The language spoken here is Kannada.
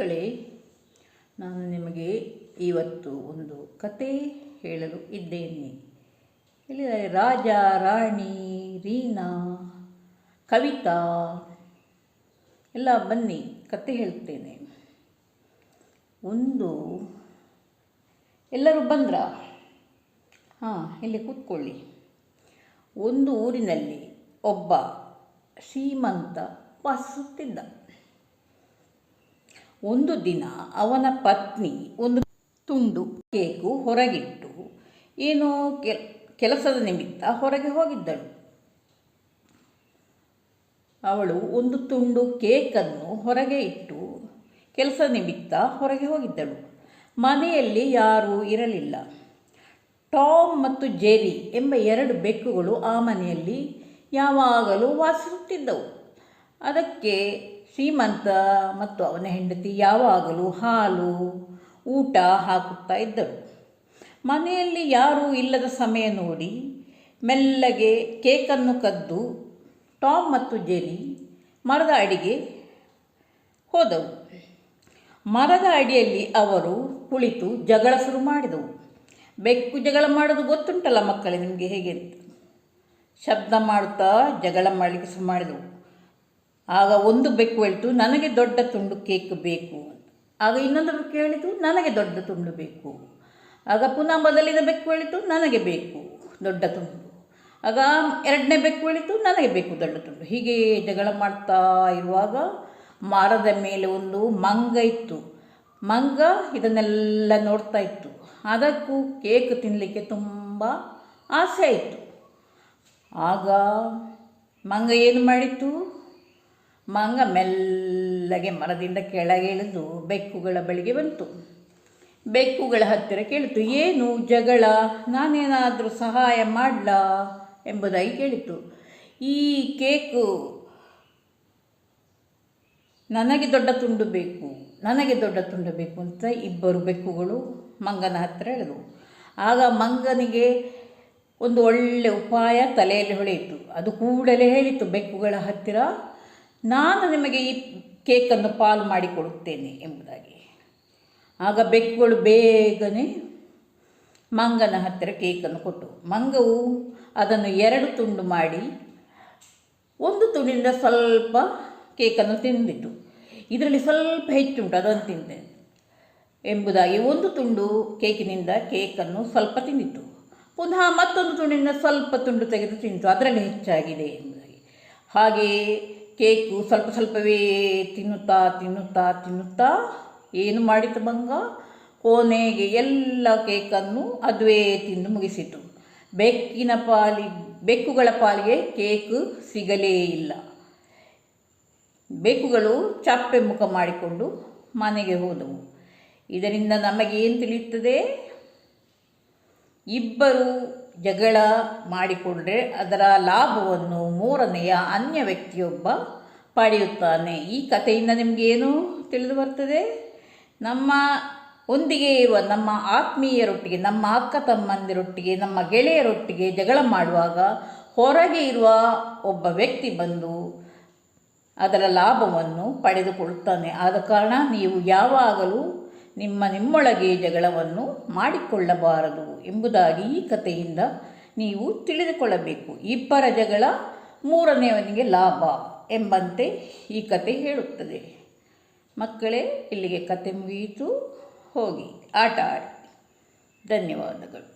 ಮಕ್ಕಳೇ, ನಾನು ನಿಮಗೆ ಇವತ್ತು ಒಂದು ಕತೆ ಹೇಳಲು ಇದ್ದೇನೆ. ಹೇಳಿದರೆ ರಾಜ, ರಾಣಿ, ರೀನಾ, ಕವಿತಾ ಎಲ್ಲ ಬನ್ನಿ ಕತೆ ಹೇಳ್ತೇನೆ. ಎಲ್ಲರೂ ಬಂದ್ರ? ಇಲ್ಲಿ ಕೂತ್ಕೊಳ್ಳಿ. ಒಂದು ಊರಿನಲ್ಲಿ ಒಬ್ಬ ಶ್ರೀಮಂತ ವಾಸಿಸುತ್ತಿದ್ದ. ಒಂದು ದಿನ ಅವನ ಪತ್ನಿ ಒಂದು ತುಂಡು ಕೇಕು ಹೊರಗಿಟ್ಟು ಏನೋ ಕೆಲಸದ ನಿಮಿತ್ತ ಹೊರಗೆ ಹೋಗಿದ್ದಳು. ಅವಳು ಒಂದು ತುಂಡು ಕೇಕನ್ನು ಹೊರಗೆ ಇಟ್ಟು ಕೆಲಸದ ನಿಮಿತ್ತ ಹೊರಗೆ ಹೋಗಿದ್ದಳು. ಮನೆಯಲ್ಲಿ ಯಾರೂ ಇರಲಿಲ್ಲ. ಟಾಮ್ ಮತ್ತು ಜೆರಿ ಎಂಬ 2 ಬೆಕ್ಕುಗಳು ಆ ಮನೆಯಲ್ಲಿ ಯಾವಾಗಲೂ ವಾಸಿಸುತ್ತಿದ್ದವು. ಅದಕ್ಕೆ ಶ್ರೀಮಂತ ಮತ್ತು ಅವನ ಹೆಂಡತಿ ಯಾವಾಗಲೂ ಹಾಲು, ಊಟ ಹಾಕುತ್ತಾ ಇದ್ದರು. ಮನೆಯಲ್ಲಿ ಯಾರೂ ಇಲ್ಲದ ಸಮಯ ನೋಡಿ ಮೆಲ್ಲಗೆ ಕೇಕನ್ನು ಕದ್ದು ಟಾಮ್ ಮತ್ತು ಜೆರಿ ಮರದ ಅಡಿಗೆ ಹೋದವು. ಮರದ ಅಡಿಯಲ್ಲಿ ಅವರು ಕುಳಿತು ಜಗಳ ಶುರು ಮಾಡಿದವು. ಬೆಕ್ಕು ಜಗಳ ಮಾಡೋದು ಗೊತ್ತುಂಟಲ್ಲ ಮಕ್ಕಳೇ ನಿಮಗೆ, ಹೇಗೆ ಅಂತ ಶಬ್ದ ಮಾಡುತ್ತಾ ಜಗಳ ಮಾಡಲಿಕ್ಕೆ ಶುರು ಮಾಡಿದವು. ಆಗ ಒಂದು ಬೆಕ್ಕು ಹೇಳಿತು, ನನಗೆ ದೊಡ್ಡ ತುಂಡು ಕೇಕ್ ಬೇಕು ಅಂತ. ಆಗ ಇನ್ನೊಂದು ಬೆಕ್ಕು ಹೇಳಿತು, ನನಗೆ ದೊಡ್ಡ ತುಂಡು ಬೇಕು. ಆಗ ಪುನಃ ಮೊದಲಿನ ಬೆಕ್ಕು ಹೇಳಿತು, ನನಗೆ ಬೇಕು ದೊಡ್ಡ ತುಂಡು. ಆಗ 2ನೇ ಬೆಕ್ಕು ಹೇಳಿತು, ನನಗೆ ಬೇಕು ದೊಡ್ಡ ತುಂಡು. ಹೀಗೆ ಜಗಳ ಮಾಡ್ತಾ ಇರುವಾಗ ಮರದ ಮೇಲೆ ಒಂದು ಮಂಗ ಇತ್ತು. ಮಂಗ ಇದನ್ನೆಲ್ಲ ನೋಡ್ತಾ ಇತ್ತು. ಅದಕ್ಕೂ ಕೇಕ್ ತಿನ್ನಲಿಕ್ಕೆ ತುಂಬ ಆಸೆ ಆಯಿತು. ಆಗ ಮಂಗ ಏನು ಮಾಡಿತು? ಮಂಗ ಮೆಲ್ಲಗೆ ಮರದಿಂದ ಕೆಳಗೆ ಇಳಿದು ಬೆಕ್ಕುಗಳ ಬಳಿಗೆ ಬಂತು. ಬೆಕ್ಕುಗಳ ಹತ್ತಿರ ಕೇಳಿತು, ಏನು ಜಗಳ, ನಾನೇನಾದರೂ ಸಹಾಯ ಮಾಡಲಾ ಎಂಬುದಾಗಿ ಕೇಳಿತು. ಈ ಕೇಕು ನನಗೆ ದೊಡ್ಡ ತುಂಡು ಬೇಕು, ನನಗೆ ದೊಡ್ಡ ತುಂಡು ಬೇಕು ಅಂತ 2 ಬೆಕ್ಕುಗಳು ಮಂಗನ ಹತ್ತಿರ ಹೇಳಿದವು. ಆಗ ಮಂಗನಿಗೆ ಒಂದು ಒಳ್ಳೆಯ ಉಪಾಯ ತಲೆಯಲ್ಲಿ ಹೊಳೆಯಿತು. ಅದು ಕೂಡಲೇ ಹೇಳಿತು ಬೆಕ್ಕುಗಳ ಹತ್ತಿರ, ನಾನು ನಿಮಗೆ ಈ ಕೇಕನ್ನು ಪಾಲು ಮಾಡಿಕೊಡುತ್ತೇನೆ ಎಂಬುದಾಗಿ. ಆಗ ಬೆಕ್ಕುಗಳು ಬೇಗನೆ ಮಂಗನ ಹತ್ತಿರ ಕೇಕನ್ನು ಕೊಟ್ಟು, ಮಂಗವು ಅದನ್ನು 2 ತುಂಡು ಮಾಡಿ ಒಂದು ತುಂಡಿನಿಂದ ಸ್ವಲ್ಪ ಕೇಕನ್ನು ತಿಂದಿತು. ಇದರಲ್ಲಿ ಸ್ವಲ್ಪ ಹೆಚ್ಚುಂಟು, ಅದನ್ನು ತಿಂತೇನೆ ಎಂಬುದಾಗಿ ಒಂದು ತುಂಡು ಕೇಕಿನಿಂದ ಕೇಕನ್ನು ಸ್ವಲ್ಪ ತಿಂದಿತು. ಪುನಃ ಮತ್ತೊಂದು ತುಂಡಿನಿಂದ ಸ್ವಲ್ಪ ತುಂಡು ತೆಗೆದು ತಿಂತು, ಅದರಲ್ಲಿ ಹೆಚ್ಚಾಗಿದೆ ಎಂಬುದಾಗಿ. ಹಾಗೆಯೇ ಕೇಕು ಸ್ವಲ್ಪ ಸ್ವಲ್ಪವೇ ತಿನ್ನುತ್ತಾ ತಿನ್ನುತ್ತಾ ತಿನ್ನುತ್ತಾ ಏನು ಮಾಡಿತು ಮಂಗ? ಕೊನೆಗೆ ಎಲ್ಲ ಕೇಕನ್ನು ಅದುವೇ ತಿಂದು ಮುಗಿಸಿತು. ಬೆಕ್ಕುಗಳ ಪಾಲಿಗೆ ಕೇಕು ಸಿಗಲೇ ಇಲ್ಲ. ಬೆಕ್ಕುಗಳು ಚಪ್ಪೆ ಮುಖ ಮಾಡಿಕೊಂಡು ಮನೆಗೆ ಹೋದವು. ಇದರಿಂದ ನಮಗೇನು ತಿಳಿಯುತ್ತದೆ? ಇಬ್ಬರು ಜಗಳ ಮಾಡಿಕೊಂಡ್ರೆ ಅದರ ಲಾಭವನ್ನು 3ನೆಯ ಅನ್ಯ ವ್ಯಕ್ತಿಯೊಬ್ಬ ಪಡೆಯುತ್ತಾನೆ. ಈ ಕಥೆಯಿಂದ ನಿಮಗೇನು ತಿಳಿದು ಬರ್ತದೆ? ನಮ್ಮ ಒಂದಿಗೆ ಇರುವ ನಮ್ಮ ಆತ್ಮೀಯರೊಟ್ಟಿಗೆ, ನಮ್ಮ ಅಕ್ಕ ತಮ್ಮಂದಿರೊಟ್ಟಿಗೆ, ನಮ್ಮ ಗೆಳೆಯರೊಟ್ಟಿಗೆ ಜಗಳ ಮಾಡುವಾಗ ಹೊರಗೆ ಇರುವ ಒಬ್ಬ ವ್ಯಕ್ತಿ ಬಂದು ಅದರ ಲಾಭವನ್ನು ಪಡೆದುಕೊಳ್ಳುತ್ತಾನೆ. ಆದ ಕಾರಣ ನೀವು ಯಾವಾಗಲೂ ನಿಮ್ಮೊಳಗೆ ಜಗಳವನ್ನು ಮಾಡಿಕೊಳ್ಳಬಾರದು ಎಂಬುದಾಗಿ ಈ ಕಥೆಯಿಂದ ನೀವು ತಿಳಿದುಕೊಳ್ಳಬೇಕು. 2 ಜಗಳ 3ನೆಯವನಿಗೆ ಲಾಭ ಎಂಬಂತೆ ಈ ಕತೆ ಹೇಳುತ್ತದೆ. ಮಕ್ಕಳೇ, ಇಲ್ಲಿಗೆ ಕತೆ ಮುಗಿಯಿತು. ಹೋಗಿ ಆಟ ಆಡಿ. ಧನ್ಯವಾದಗಳು.